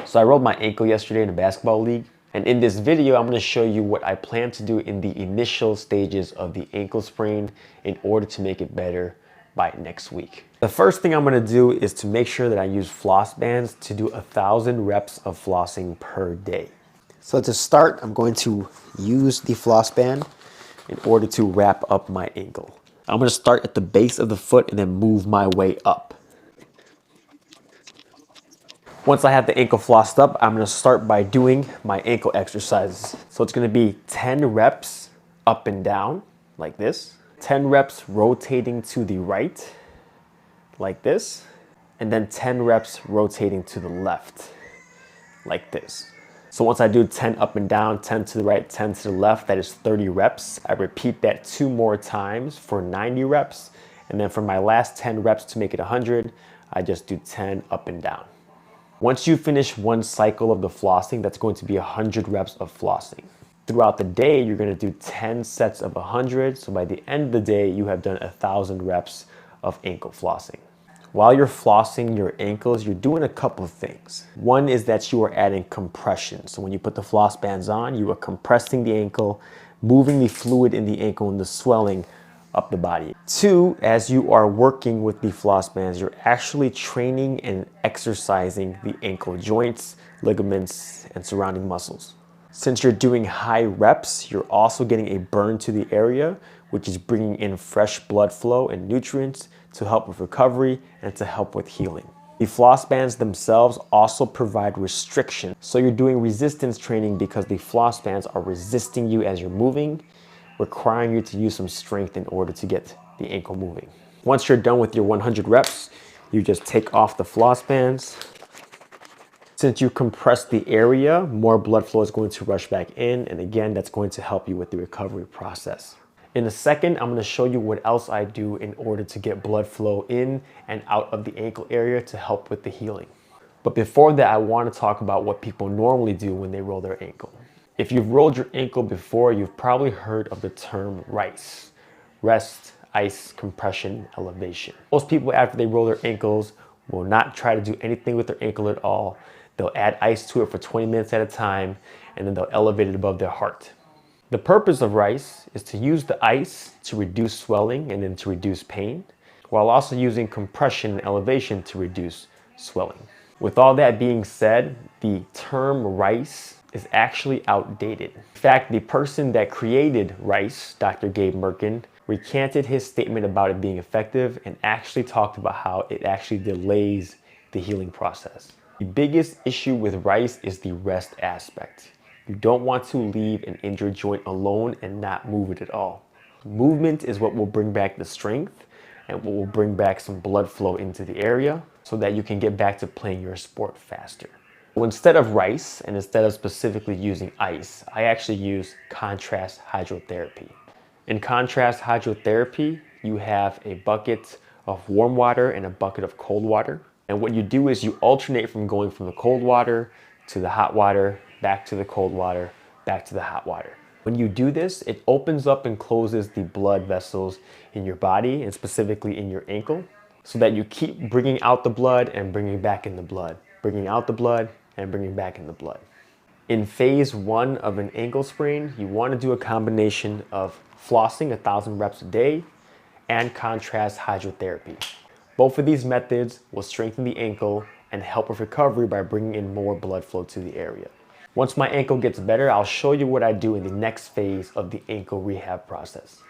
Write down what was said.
So I rolled my ankle yesterday in a basketball league, and in this video I'm going to show you what I plan to do in the initial stages of the ankle sprain in order to make it better by next week. The first thing I'm going to do is to make sure that I use floss bands to do 1,000 reps of flossing per day. So to start, I'm going to use the floss band in order to wrap up my ankle. I'm going to start at the base of the foot and then move my way up. Once I have the ankle flossed up, I'm going to start by doing my ankle exercises. So it's going to be 10 reps up and down like this, 10 reps rotating to the right like this, and then 10 reps rotating to the left like this. So once I do 10 up and down, 10 to the right, 10 to the left, that is 30 reps. I repeat that 2 more times for 90 reps. And then for my last 10 reps to make it 100, I just do 10 up and down. Once you finish one cycle of the flossing, that's going to be 100 reps of flossing. Throughout the day, you're going to do 10 sets of 100. So by the end of the day, you have done 1,000 reps of ankle flossing. While you're flossing your ankles, you're doing a couple of things. One is that you are adding compression. So when you put the floss bands on, you are compressing the ankle, moving the fluid in the ankle and the swelling up the body. 2, as you are working with the floss bands, you're actually training and exercising the ankle joints, ligaments, and surrounding muscles. Since you're doing high reps, you're also getting a burn to the area, which is bringing in fresh blood flow and nutrients to help with recovery and to help with healing. The floss bands themselves also provide restriction. So you're doing resistance training because the floss bands are resisting you as you're moving, requiring you to use some strength in order to get the ankle moving. Once you're done with your 100 reps, you just take off the floss bands. Since you compress the area, more blood flow is going to rush back in, and again, that's going to help you with the recovery process. In a second, I'm going to show you what else I do in order to get blood flow in and out of the ankle area to help with the healing. But before that, I want to talk about what people normally do when they roll their ankle. If you've rolled your ankle before, you've probably heard of the term RICE. Rest, ice, compression, elevation. Most people, after they roll their ankles, will not try to do anything with their ankle at all. They'll add ice to it for 20 minutes at a time, and then they'll elevate it above their heart. The purpose of RICE is to use the ice to reduce swelling and then to reduce pain, while also using compression and elevation to reduce swelling. With all that being said, the term RICE is actually outdated. In fact, the person that created RICE, Dr. Gabe Merkin, recanted his statement about it being effective and actually talked about how it actually delays the healing process. The biggest issue with RICE is the rest aspect. You don't want to leave an injured joint alone and not move it at all. Movement is what will bring back the strength and what will bring back some blood flow into the area so that you can get back to playing your sport faster. So instead of RICE and instead of specifically using ice, I actually use contrast hydrotherapy. In contrast hydrotherapy, you have a bucket of warm water and a bucket of cold water. And what you do is you alternate from going from the cold water to the hot water, back to the cold water, back to the hot water. When you do this, it opens up and closes the blood vessels in your body and specifically in your ankle so that you keep bringing out the blood and bringing back in the blood, bringing out the blood and bringing back in the blood. In phase 1 of an ankle sprain, you want to do a combination of flossing 1,000 reps a day and contrast hydrotherapy. Both of these methods will strengthen the ankle and help with recovery by bringing in more blood flow to the area. Once my ankle gets better, I'll show you what I do in the next phase of the ankle rehab process.